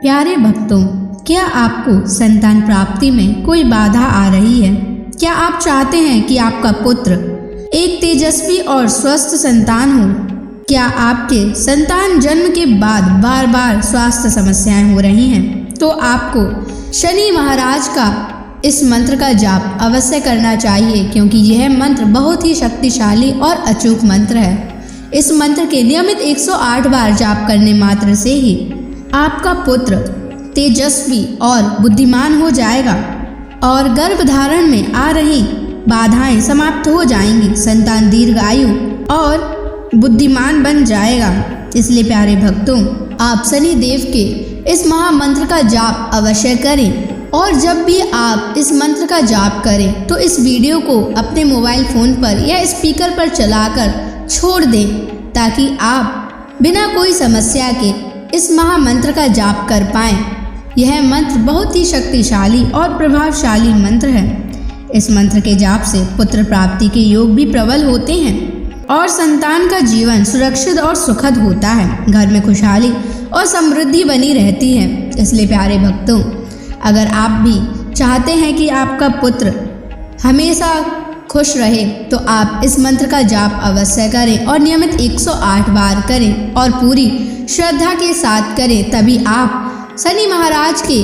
प्यारे भक्तों, क्या आपको संतान प्राप्ति में कोई बाधा आ रही है? क्या आप चाहते हैं कि आपका पुत्र एक तेजस्वी और स्वस्थ संतान हो? क्या आपके संतान जन्म के बाद बार बार स्वास्थ्य समस्याएं हो रही हैं? तो आपको शनि महाराज का इस मंत्र का जाप अवश्य करना चाहिए, क्योंकि यह मंत्र बहुत ही शक्तिशाली और अचूक मंत्र है। इस मंत्र के नियमित 108 बार जाप करने मात्र से ही आपका पुत्र तेजस्वी और बुद्धिमान हो जाएगा और गर्भधारण में आ रही बाधाएं समाप्त हो जाएंगी। संतान दीर्घायु और बुद्धिमान बन जाएगा। इसलिए प्यारे भक्तों, आप शनि देव के इस महामंत्र का जाप अवश्य करें। और जब भी आप इस मंत्र का जाप करें तो इस वीडियो को अपने मोबाइल फोन पर या स्पीकर पर चलाकर छोड़ दें, ताकि आप बिना कोई समस्या के इस महामंत्र का जाप कर पाएं। यह मंत्र बहुत ही शक्तिशाली और प्रभावशाली मंत्र है। इस मंत्र के जाप से पुत्र प्राप्ति के योग भी प्रबल होते हैं और संतान का जीवन सुरक्षित और सुखद होता है। घर में खुशहाली और समृद्धि बनी रहती है। इसलिए प्यारे भक्तों, अगर आप भी चाहते हैं कि आपका पुत्र हमेशा खुश रहे, तो आप इस मंत्र का जाप अवश्य करें और नियमित 108 बार करें और पूरी श्रद्धा के साथ करें। तभी आप शनि महाराज के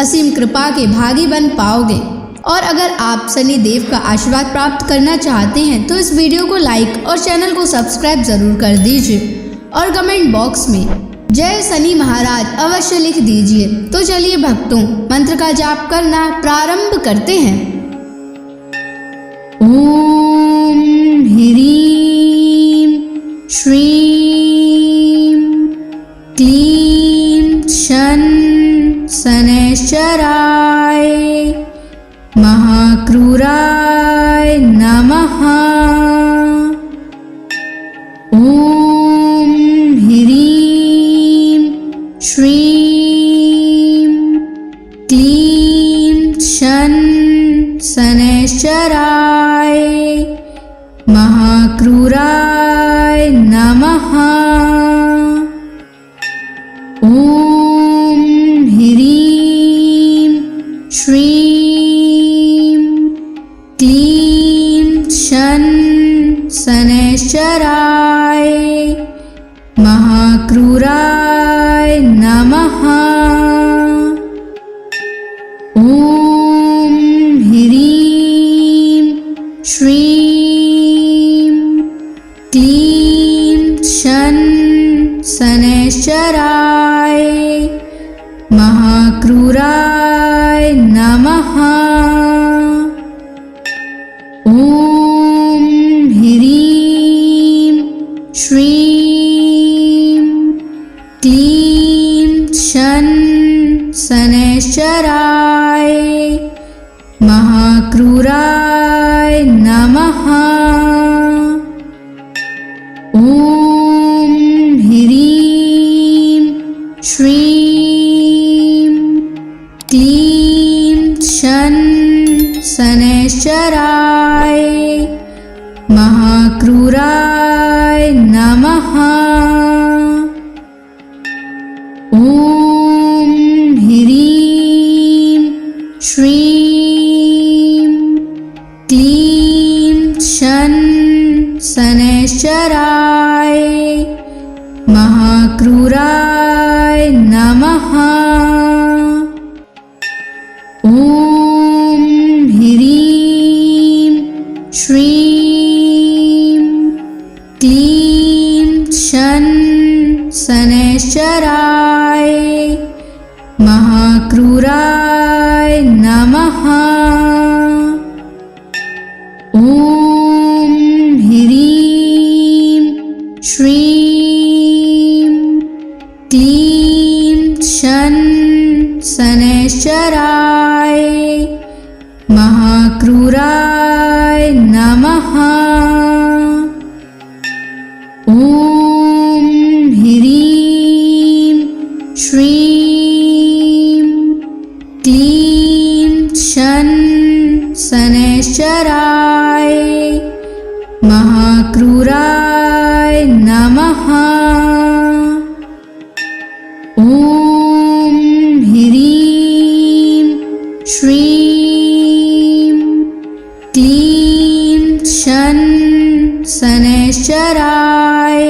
असीम कृपा के भागी बन पाओगे। और अगर आप शनि देव का आशीर्वाद प्राप्त करना चाहते हैं तो इस वीडियो को लाइक और चैनल को सब्सक्राइब जरूर कर दीजिए और कमेंट बॉक्स में जय शनि महाराज अवश्य लिख दीजिए। तो चलिए भक्तों, मंत्र का जाप करना प्रारंभ करते हैं। ओम ह्रीं श्रीं क्लीं शन शनैश्चराय महाक्रूराय नमः। ओम ह्रीं श्रीं क्लीं शन शनैश्चराय महाक्रूराय नमः। ओम ह्रीं श्रीं क्लीं शन शनैश्चराय महाक्रूराय नमः। ओम ह्रीं श्रीं क्लीं शन शनैश्चराय महाक्रूराय नमः। ओम ह्रीं श्रीं क्लीं शन शनैश्चराय महाक्रूराय नमः। ओम ह्रीं श्रीं क्लीं शन शनैश्चराय महाक्रूराय नमः। ओम ह्रीं श्रीं क्लीं शन शनैश्चराय महाक्रूराय नमः। ओम ह्रीं श्रीं क्लीं शन शनैश्चराय महाक्रूराय नमः। ओम ह्रीं श्रीं क्लीं शन शनैश्चराय महाक्रूराय नमः। ओम ह्रीं श्रीं क्लीं शन शनैश्चराय महाक्रूराय नमः। ओम शनैश्चराय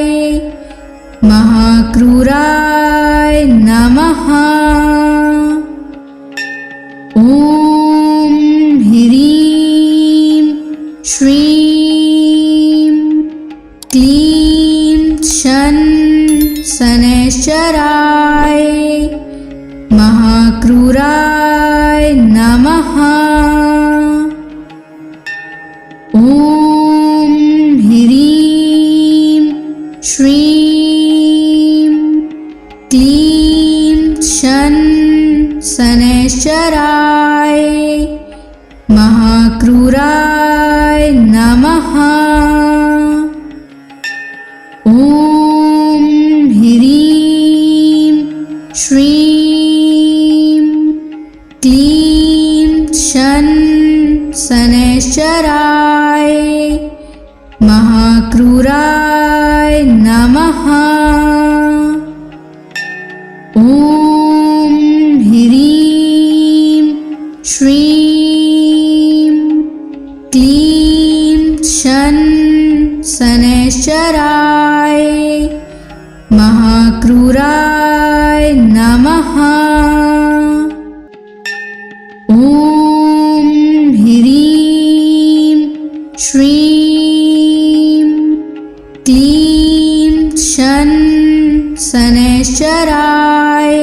महाक्रूराय नमः। ॐ ह्रीं श्रीं क्लीं शनैश्चराय महाक्रूराय नमः। ॐ ह्रीं श्रीं क्लीं शनैश्चराय महाक्रूराय नमः। ॐ ह्रीं श्रीं क्लीं शनैश्चराय महाक्रूराय नमः। ॐ ह्रीं श्रीं क्लीं शनैश्चराय महाक्रूराय नमः। ॐ ह्रीं श्रीं क्लीं शनैश्चराय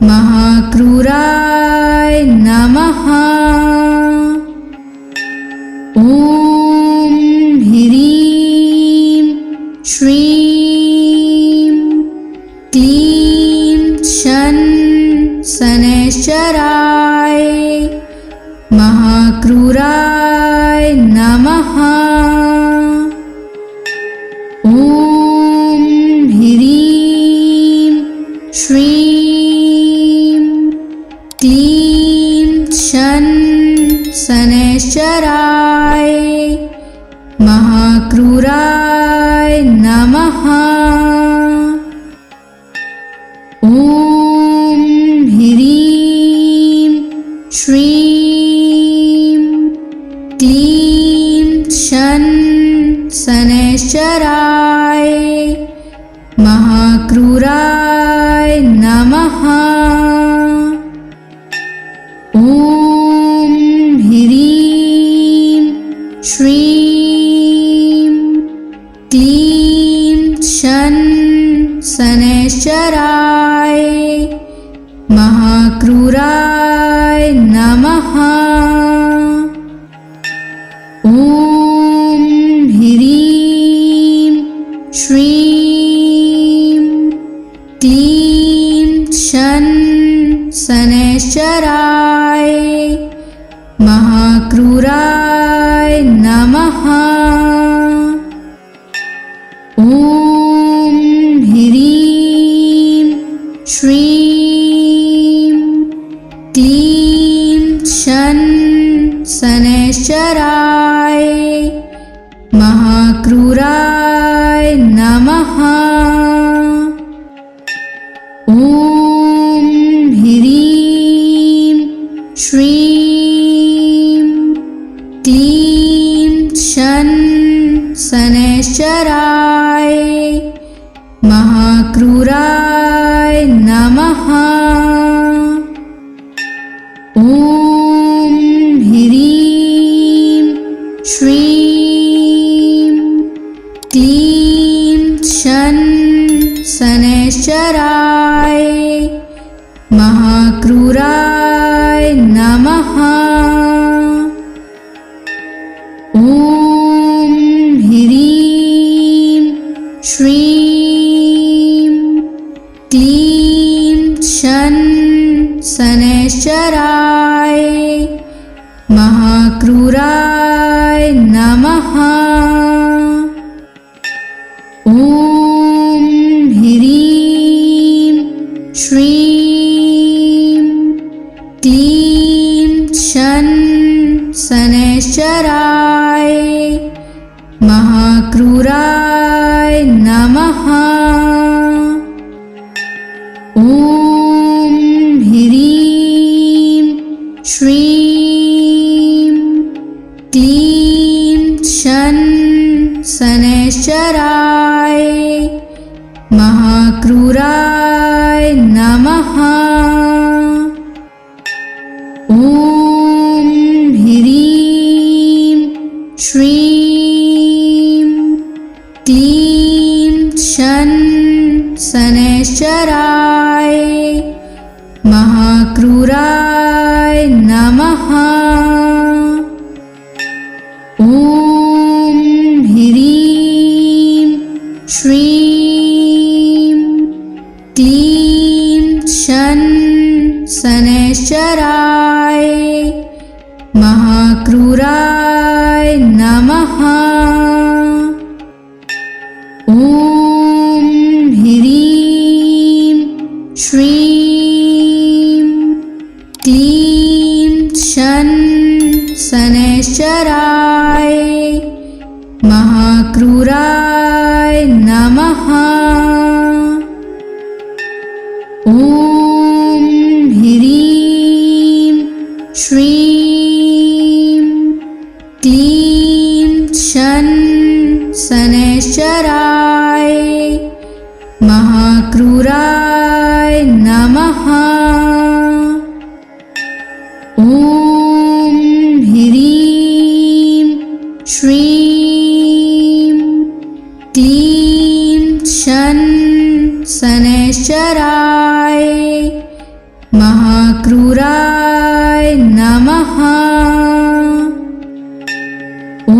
महाक्रूराय नमः। ॐ ह्रीं श्रीं क्लीं शनैश्चराय महाक्रूराय नमः। ॐ ह्रीं श्रीं क्लीं शनैश्चराय महाक्रूराय नमः। ॐ ह्रीं श्रीं क्लीं शनैश्चराय महाक्रूराय नमः। ॐ ह्रीं श्रीं क्लीं शनैश्चराय महाक्रूराय नमः। ॐ ह्रीं श्रीं क्लीं शनैश्चराय महाक्रूराय नमः। ॐ ह्रीं श्रीं क्लीं शनैश्चराय महाक्रूराय नमः। ॐ ह्रीं श्रीं क्लीं शनैश्चराय महाक्रूराय नमः। ॐ ह्रीं श्रीं क्लीं शनैश्चराय महाक्रूराय नमः। ॐ ह्रीं श्रीं क्लीं शनैश्चराय महाक्रूराय नमः। ॐ ह्रीं श्रीं क्लीं शनैश्चराय महाक्रूराय नमः। ॐ ह्रीं श्रीं क्लीं शनैश्चराय महाक्रूराय नमः। ॐ ह्रीं श्रीं क्लीं शन शनैश्चराय महाक्रूराय नमः। ॐ ह्रीं श्रीं क्लीं शन शनैश्चराय महाक्रूराय नमः। ॐ ह्रीं श्रीं क्लीं शन शनैश्चराय महाक्रूराय नमः। ॐ ह्रीं श्रीं क्लीं शन शनैश्चराय महाक्रूराय नमः। ॐ ह्रीं श्रीं क्लीं शन शनैश्चराय महाक्रूराय नमः। ॐ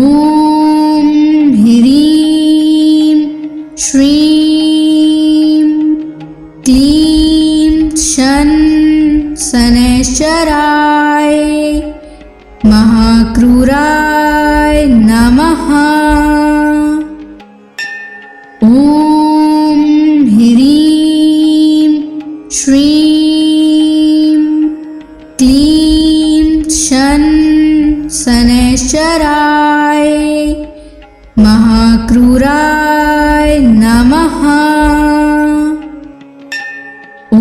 ह्रीं श्रीं क्लीं शन शनैश्चराय महाक्रूराय नमः। ॐ ह्रीं श्रीं क्लीं शन शनैश्चराय महाक्रूराय नमः। ॐ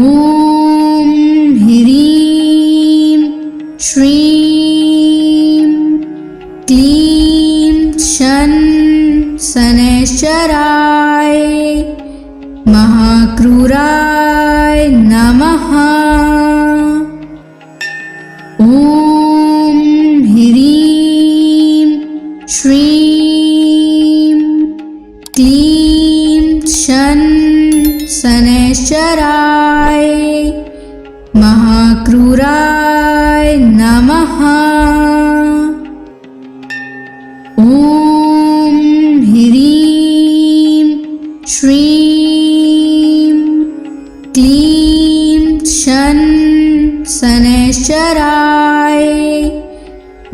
ह्रीं श्रीं क्लीं शन शनैश्चराय महाक्रूराय नमः। ॐ ह्रीं श्रीं क्लीं शन शनैश्चराय महाक्रूराय नमः। ॐ ह्रीं श्रीं क्लीं शन शनैश्चराय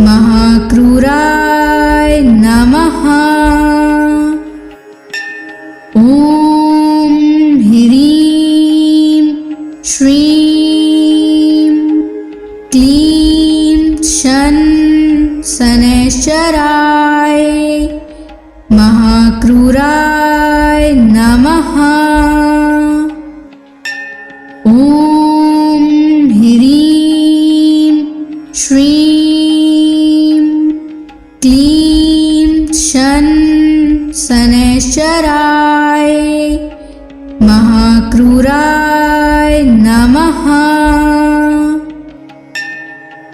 महाक्रूराय नमः। ॐ ह्रीं श्रीं क्लीं शन शनैश्चराय महाक्रूराय नमः। ॐ ह्रीं श्रीं क्लीं शन शनैश्चराय महाक्रूराय नमः।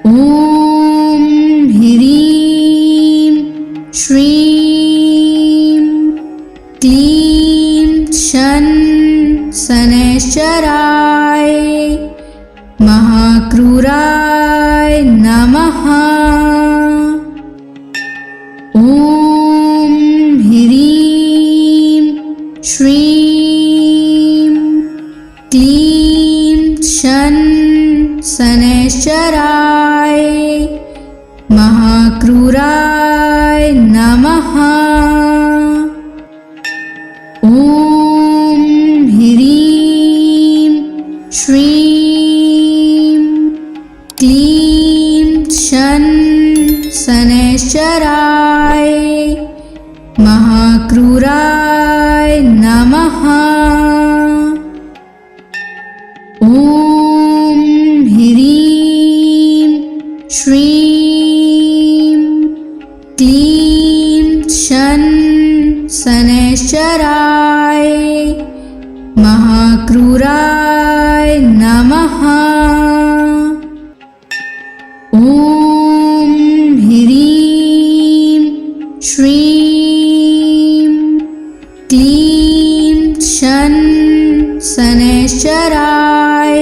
ॐ ह्रीं श्रीं क्लीं शन शनैश्चराय महाक्रूराय नमः। ॐ ह्रीं श्रीं क्लीं शन शनैश्चराय महाक्रूराय नमः। ॐ ह्रीं श्रीं क्लीं शन शनैश्चराय महाक्रूराय नमः। ॐ ह्रीं श्रीं क्लीं शन क्लीं शन शनैश्चराय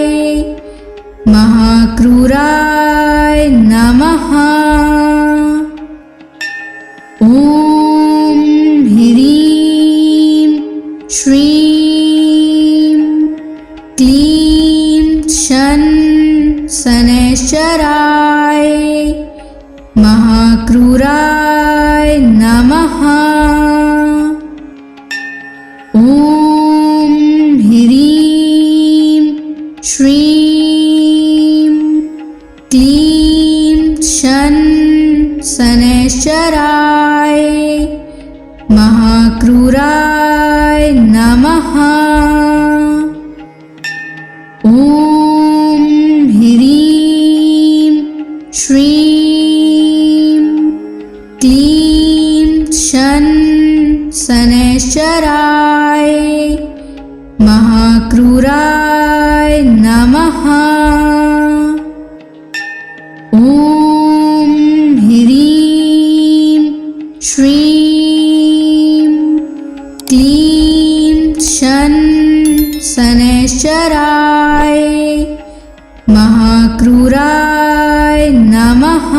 महाक्रूराय नमः। ॐ ह्रीं श्रीं क्लीं शन शनैश्चराय महाक्रूराय नमः। ॐ ह्रीं श्रीं क्लीं शन शनैश्चराय महाक्रूराय नमः। ॐ ह्रीं श्रीं क्लीं शन शनैश्चराय महाक्रूराय नमः। ॐ ह्रीं श्रीं क्लीं शन शनैश्चराय महाक्रूराय नमः।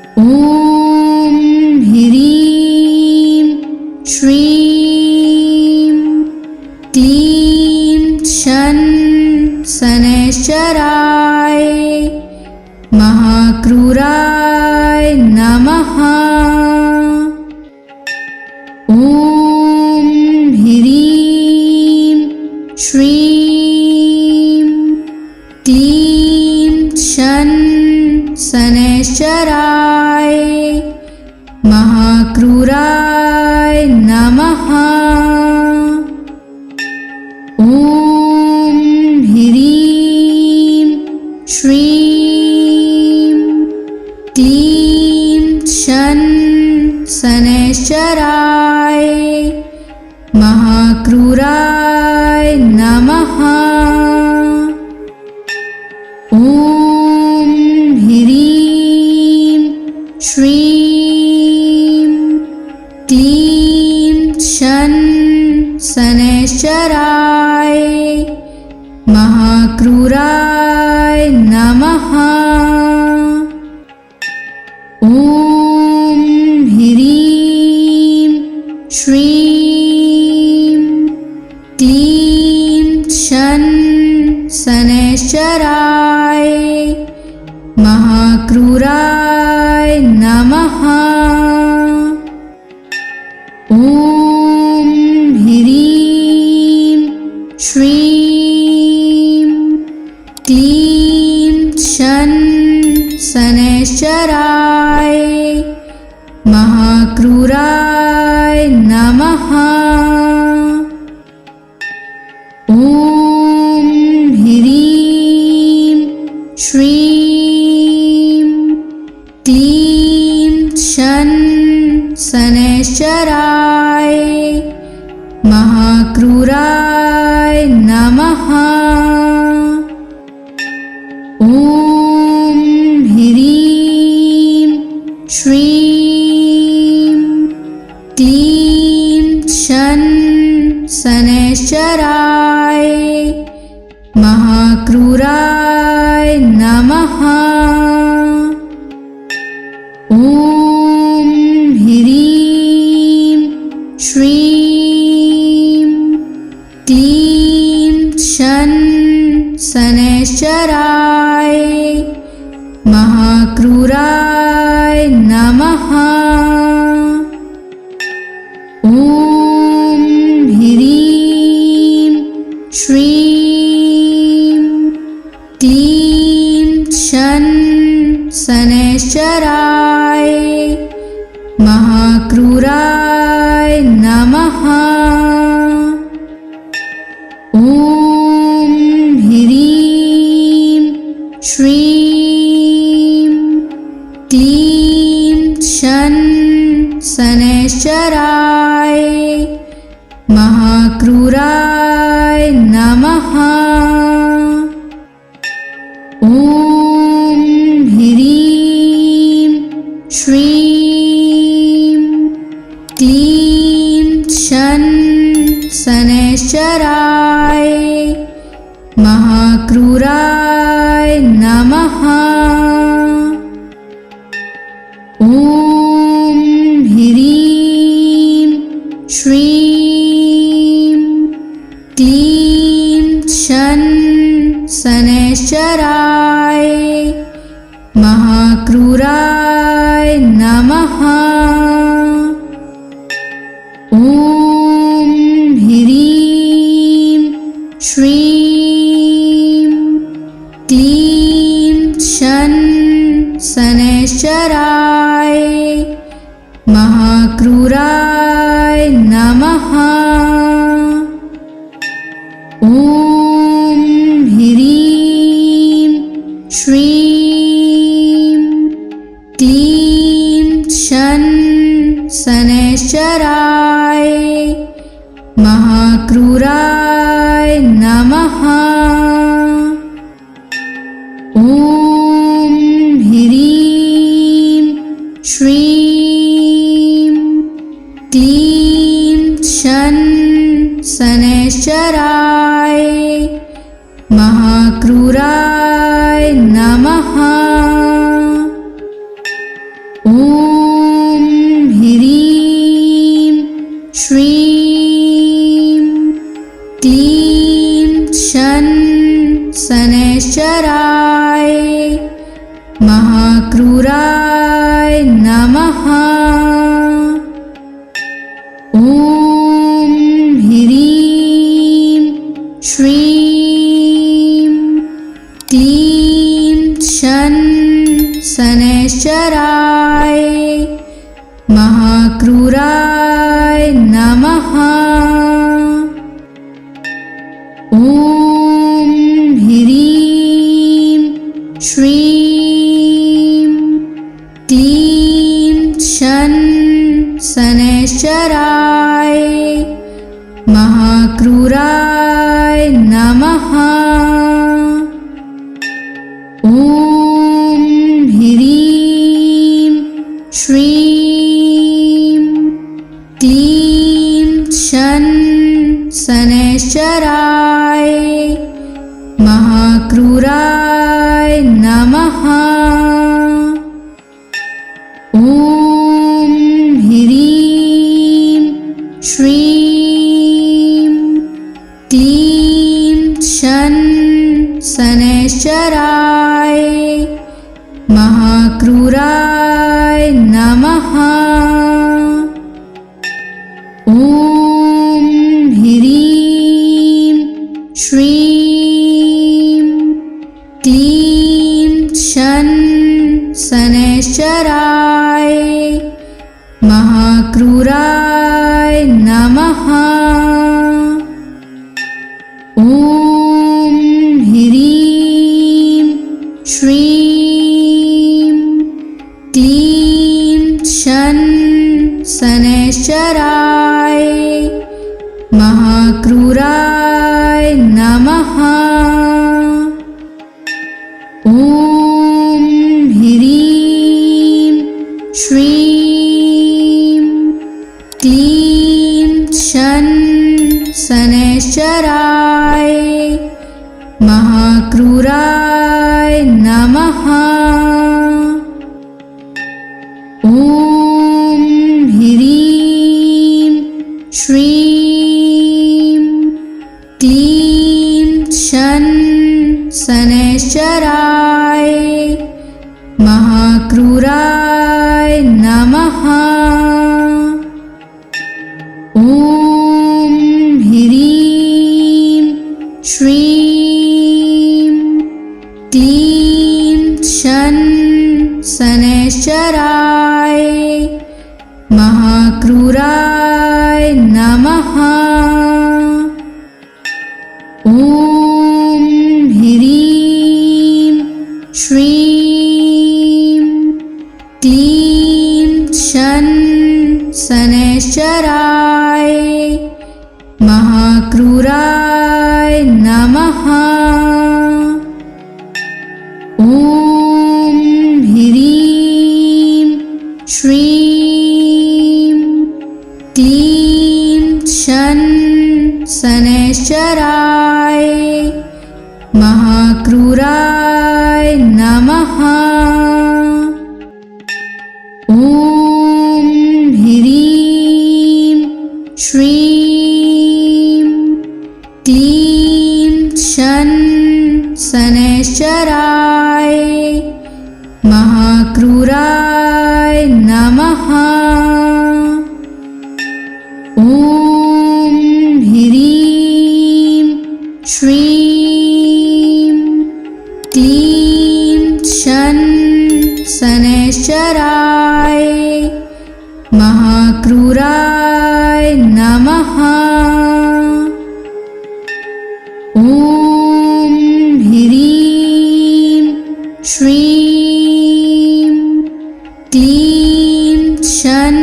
ॐ ह्रीं श्रीं क्लीं शन शनैश्चराय महाक्रूराय नमः। ॐ ह्रीं श्रीं क्लीं शन शनैश्चराय महाक्रूराय नमः। ॐ ह्रीं श्रीं क्लीं शन शनैश्चराय महाक्रूराय नमः। ॐ ह्रीं श्रीं क्लीं शन शनैश्चराय महाक्रूराय नमः। ॐ ह्रीं श्रीं क्लीं शन शनैश्चराय महाक्रूराय नमः। ॐ ह्रीं श्रीं क्लीं शन शनैश्चराय महाक्रूराय नमः। ॐ ह्रीं श्रीं क्लीं शन शनैश्चराय महाक्रूराय नमः। ॐ ह्रीं श्रीं क्लीं शन शनैश्चराय महाक्रूराय नमः। ॐ ह्रीं श्रीं क्लीं शन शनैश्चराय महाक्रूराय नमः। ॐ ह्रीं श्रीं क्लीं शन शनैश्चराय महाक्रूराय नमः। ॐ ह्रीं श्रीं क्लीं शन शनैश्चराय महाक्रूराय नमः। ॐ ह्रीं श्रीं क्लीं शन शनैश्चराय महाक्रूराय नमः। ॐ ह्रीं श्रीं क्लीं शन शनैश्चराय महाक्रूराय नमः। ॐ ह्रीं श्रीं क्लीं शन शनैश्चराय महाक्रूराय नमः। ॐ ह्रीं श्रीं क्लीं शन शनैश्चराय महाक्रूराय नमः। ॐ ह्रीं श्रीं क्लीं शन शनैश्चराय महाक्रूराय नमः। ॐ ह्रीं श्रीं क्लीं शन शनैश्चराय महाक्रूराय नमः। ॐ ह्रीं श्रीं क्लीं शन शनैश्चराय महाक्रूराय नमः। ॐ ह्रीं श्रीं क्लीं शन शनैश्चराय महाक्रूराय नमः। ॐ ह्रीं श्रीं क्लीं शन शनैश्चराय महाक्रूराय नमः। ॐ ह्रीं श्रीं क्लीं शन शनैश्चराय महाक्रूराय नमः। ॐ ह्रीं श्रीं क्लीं शन शनैश्चराय महाक्रूराय नमः। ॐ ह्रीं श्रीं क्लीं शन शनैश्चराय महाक्रूराय नमः। ॐ ह्रीं श्रीं क्लीं शन शनैश्चराय महाक्रूराय नमः। ॐ ह्रीं श्रीं क्लीं शन शनैश्चराय महाक्रूराय नमः। ॐ ह्रीं श्रीं क्लीं शन शनैश्चराय महाक्रूराय नमः। ॐ ह्रीं श्रीं क्लीं शन शनैश्चराय महाक्रूराय नमः। ॐ ह्रीं श्रीं क्लीं शन शनैश्चराय महाक्रूराय नमः। ॐ ह्रीं श्रीं क्लीं शन शनैश्चराय महाक्रूराय नमः। ॐ ह्रीं श्रीं क्लीं शन शनैश्चराय महाक्रूराय नमः। ॐ ह्रीं श्रीं क्लीं शन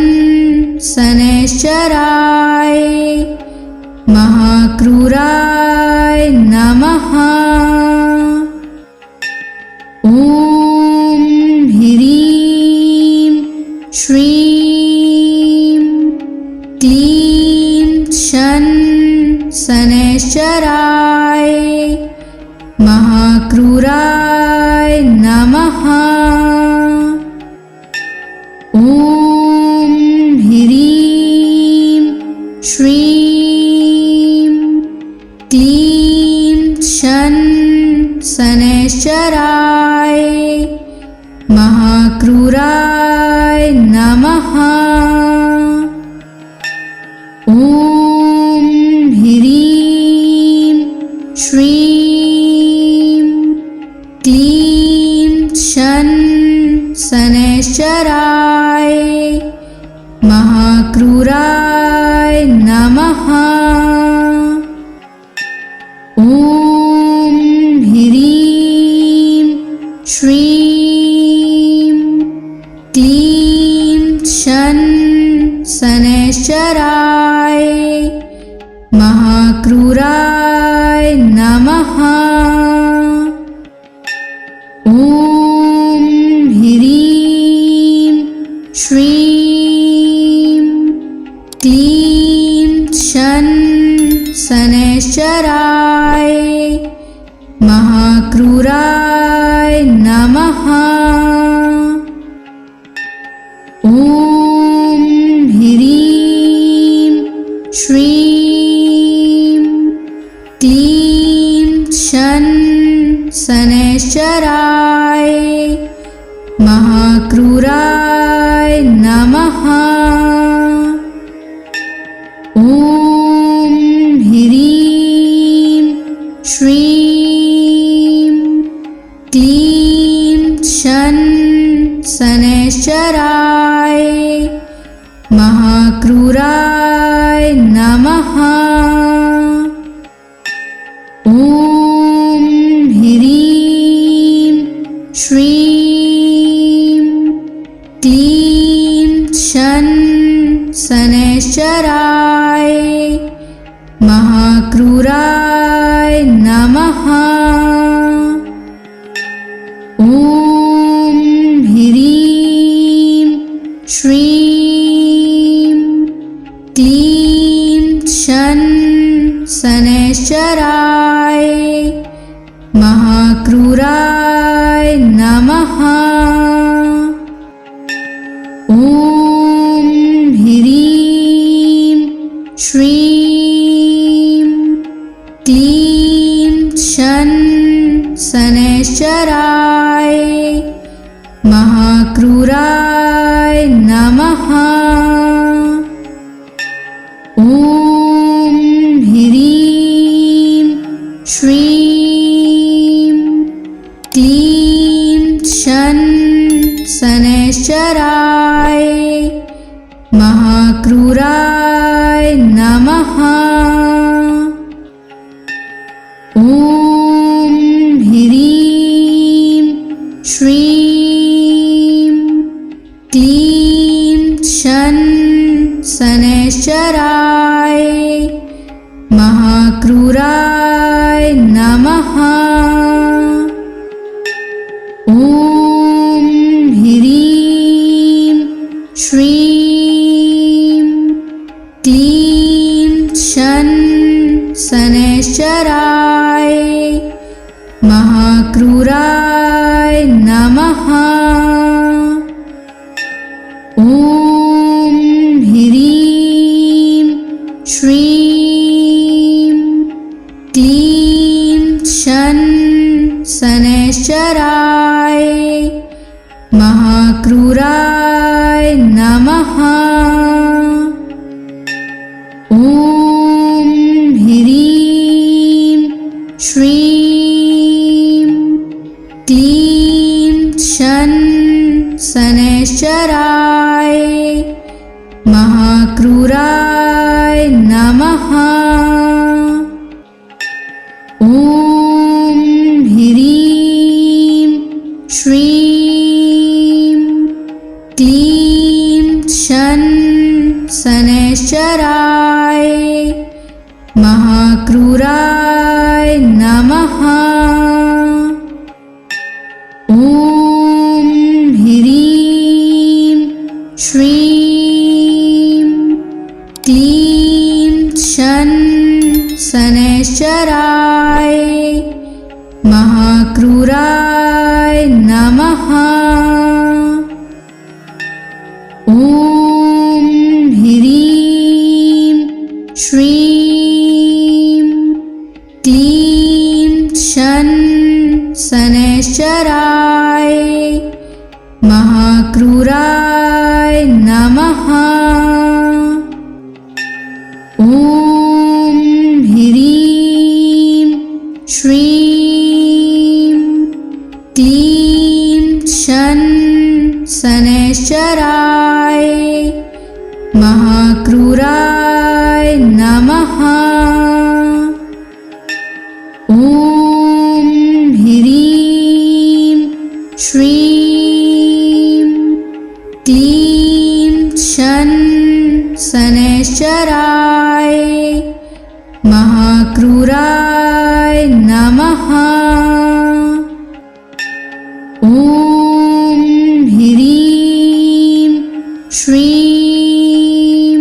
शनैश्चराय महाक्रूराय नमः। ॐ ह्रीं श्रीं क्लीं शन शनैश्चराय महाक्रूराय नमः। ॐ ह्रीं श्रीं क्लीं शन शनैश्चराय महाक्रूराय नमः। ॐ ह्रीं श्रीं क्लीं शन शनैश्चराय महाक्रूराय नमः। ॐ ह्रीं श्रीं क्लीं शन शनैश्चराय महाक्रूराय नमः। ॐ ह्रीं श्रीं क्लीं शन शनैश्चराय महाक्रूराय नमः। ॐ ह्रीं श्रीं क्लीं शन शनैश्चराय महाक्रूराय नमः। ॐ ह्रीं श्रीं क्लीं शन शनैश्चराय महाक्रूराय नमः। ॐ ह्रीं श्रीं क्लीं शन शनैश्चराय महाक्रूराय नमः। ॐ ह्रीं श्रीं क्लीं शन शनैश्चराय महाक्रूराय नमः। ॐ ह्रीं श्रीं क्लीं शन शनैश्चराय महाक्रूराय नमः। ॐ ह्रीं श्रीं क्लीं शन शनैश्चराय महाक्रूराय नमः। ॐ ह्रीं श्रीं क्लीं शन शनैश्चराय महाक्रूराय नमः। ॐ ह्रीं श्रीं शन शनैश्चराय महाक्रूराय नमः। ॐ ह्रीं श्रीं क्लीं शन शनैश्चराय महाक्रूराय नमः। ॐ ह्रीं श्रीं क्लीं शन शनैश्चराय महाक्रूराय नमः। ॐ ह्रीं श्रीं क्लीं शन शनैश्चराय महाक्रूराय नमः। ॐ ह्रीं श्रीं क्लीं शन शनैश्चराय महाक्रूराय नमः। ॐ ह्रीं श्रीं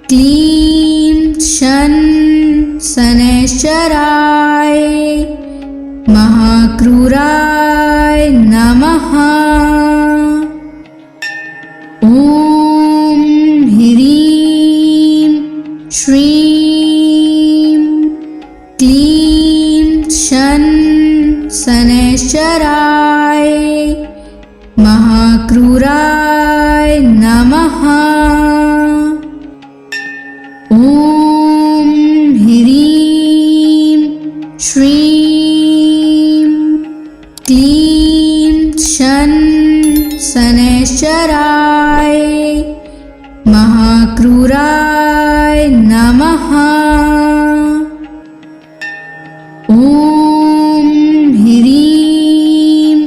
क्लीं शन शनैश्चराय महाक्रूराय नमः। ॐ ह्रीं श्रीं क्लीं शन शनैश्चराय महाक्रूराय नमः। ॐ ह्रीं श्रीं क्लीं शन शनैश्चराय महाक्रूराय नमः। ॐ ह्रीं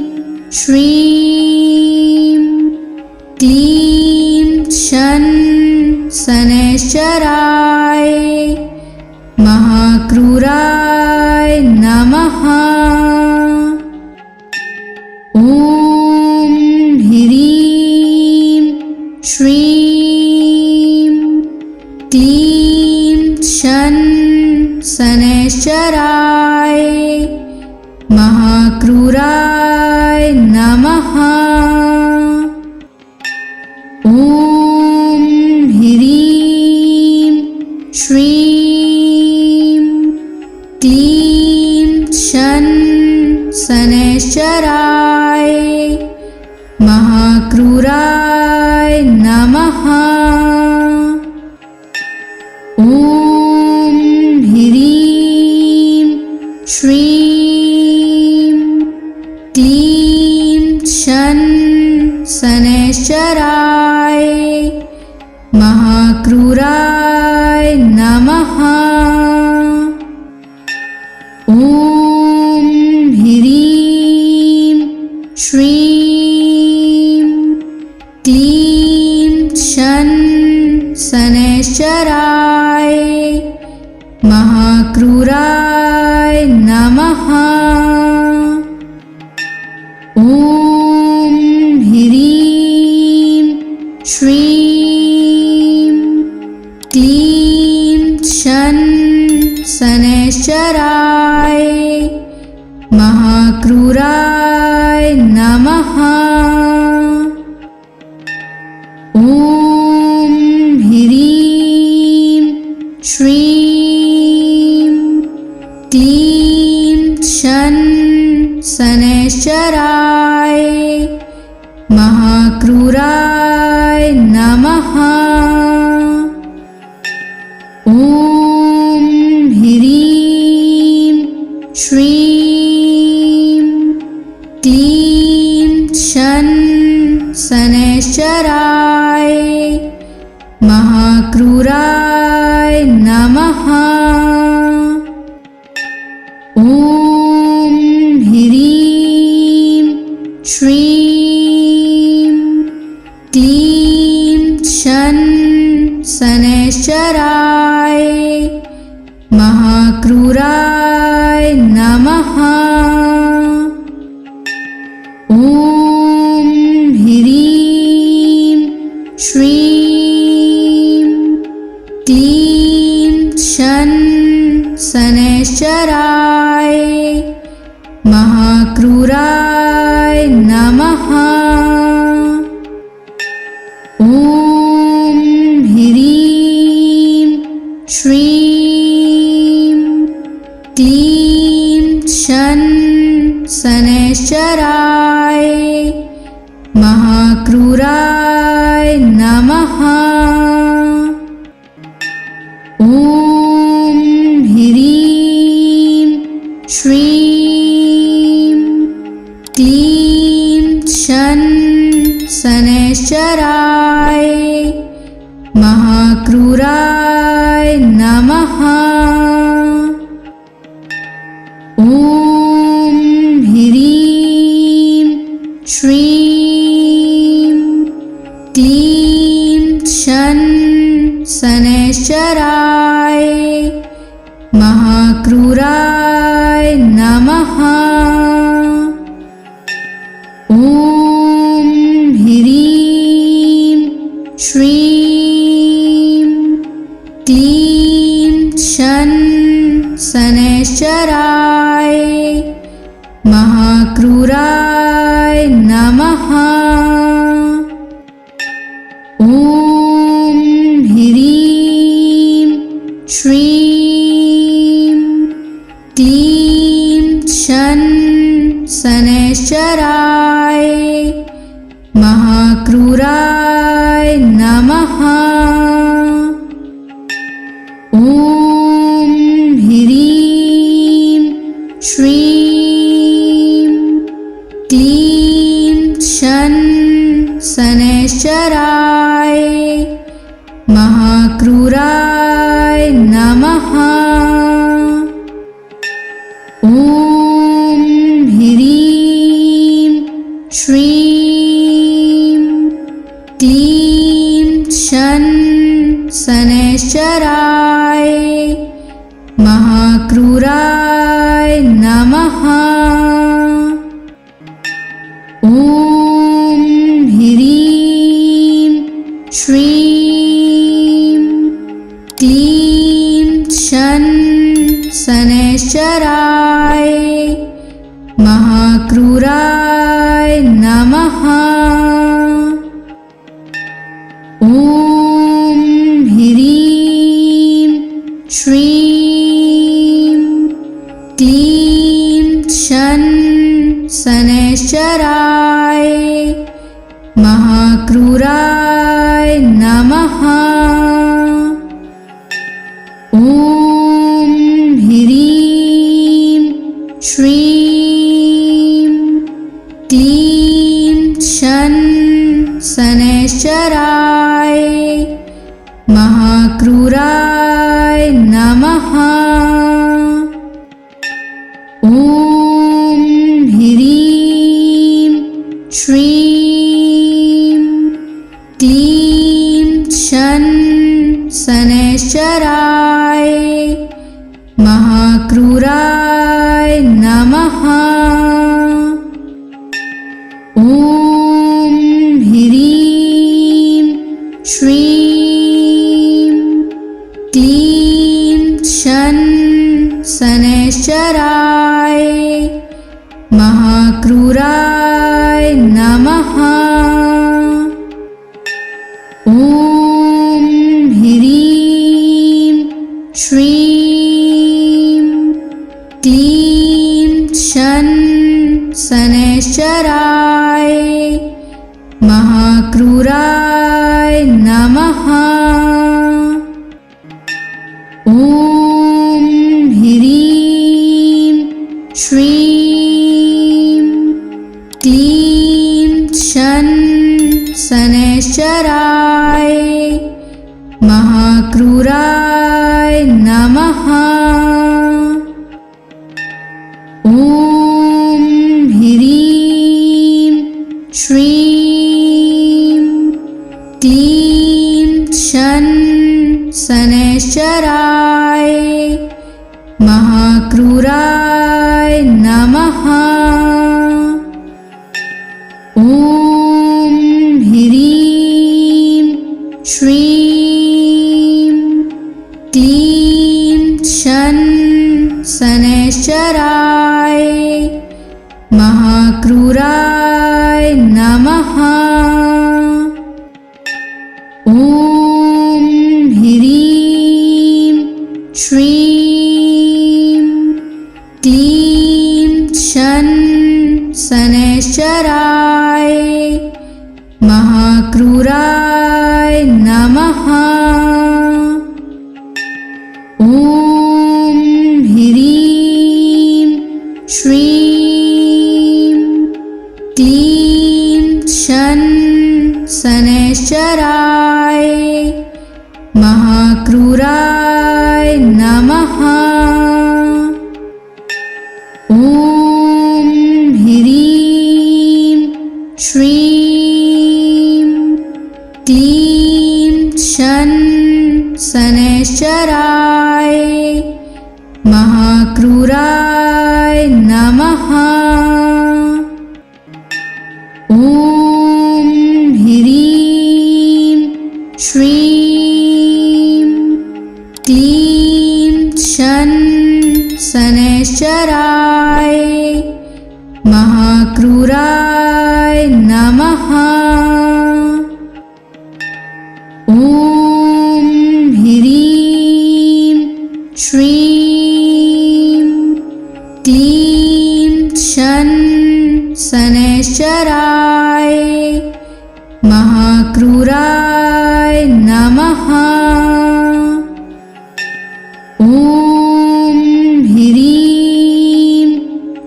श्रीं क्लीं शन शनैश्चराय महाक्रूराय नमः। ॐ ह्रीं श्रीं क्लीं शन शनैश्चराय महाक्रूराय नमः। ॐ ह्रीं श्रीं क्लीं शन शनैश्चराय महाक्रूराय नमः। ॐ ह्रीं श्रीं क्लीं शन शनैश्चराय महाक्रूराय नमः। ॐ ह्रीं श्रीं क्लीं शन शनैश्चराय महाक्रूराय नमः। ॐ ह्रीं श्रीं क्लीं शन शनैश्चराय महाक्रूराय नमः। ॐ ह्रीं श्रीं क्लीं शन शनैश्चराय महाक्रूराय नमः। ॐ ह्रीं श्रीं क्लीं शन शनैश्चराय महाक्रूराय नमः। ॐ ह्रीं श्रीं क्लीं शन शनैश्चराय महाक्रूराय नमः। ॐ ह्रीं श्रीं क्लीं शन शनैश्चराय महाक्रूराय नमः। ॐ ह्रीं श्रीं क्लीं शन शनैश्चराय महाक्रूराय नमः। ॐ ह्रीं श्रीं क्लीं शन शनैश्चराय महाक्रूराय नमः। ॐ ह्रीं श्रीं क्लीं शन शनैश्चराय महाक्रूराय नमः। ॐ ह्रीं श्रीं क्लीं शन शनैश्चराय महाक्रूराय नमः। ॐ ह्रीं श्रीं क्लीं शन शनैश्चराय महाक्रूराय नमः। ॐ ह्रीं श्रीं क्लीं शन शनैश्चराय महाक्रूराय नमः। ॐ ह्रीं श्रीं क्लीं शन शनैश्चराय महाक्रूराय नमः। ॐ ह्रीं श्रीं क्लीं शन शनैश्चराय महाक्रूराय नमः। ॐ ह्रीं श्रीं क्लीं शन शनैश्चराय महाक्रूराय नमः। ॐ ह्रीं श्रीं क्लीं शन शनैश्चराय महाक्रूराय नमः। ॐ ह्रीं श्रीं क्लीं शन शनैश्चराय महाक्रूराय नमः। ॐ ह्रीं श्रीं क्लीं शन शनैश्चराय महाक्रूराय नमः। ॐ ह्रीं श्रीं क्लीं शन शनैश्चराय महाक्रूराय नमः। ॐ ह्रीं श्रीं क्लीं शन शनैश्चराय महाक्रूराय नमः। ॐ ह्रीं श्रीं क्लीं क्लीं शन शनैश्चराय महाक्रूराय नमः। ॐ ह्रीं श्रीं क्लीं शन शनैश्चराय महाक्रूराय नमः। ॐ ह्रीं श्रीं क्लीं शन शनैश्चराय महाक्रूराय नमः। ॐ ह्रीं श्रीं क्लीं शन शनैश्चराय महाक्रूराय नमः। ॐ ह्रीं श्रीं क्लीं शन शनैश्चराय महाक्रूराय नमः। ॐ ह्रीं श्रीं क्लीं शन शनैश्चराय महाक्रूराय नमः। ॐ ह्रीं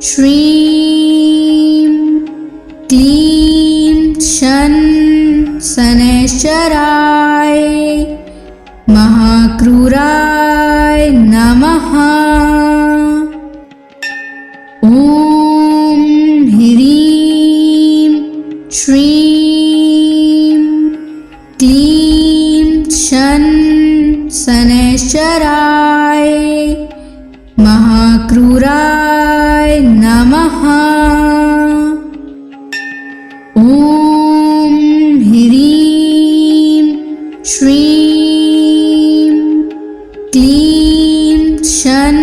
श्रीं क्लीं शन शनैश्चराय महाक्रूराय नमः। ॐ ह्रीं श्रीं क्लीं शन शनैश्चराय महाक्रूराय नमः। ॐ ह्रीं श्रीं क्लीं शन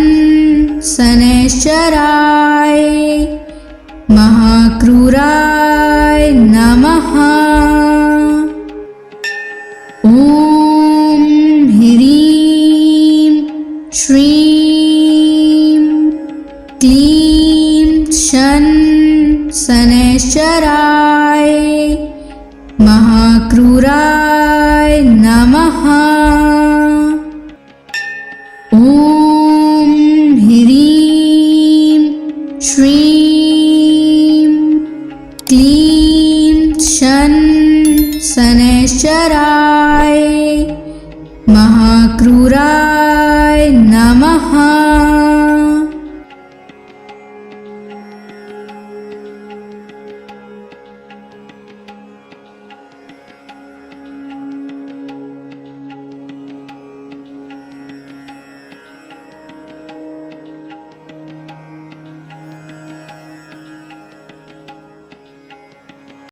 शनैश्चराय महाक्रूराय नमः। ॐ ह्रीं श्रीं क्लीं शन शनैश्चराय महाक्रूराय नमः। ॐ ह्रीं श्रीं क्लीं शन शनैश्चराय महाक्रूराय नमः।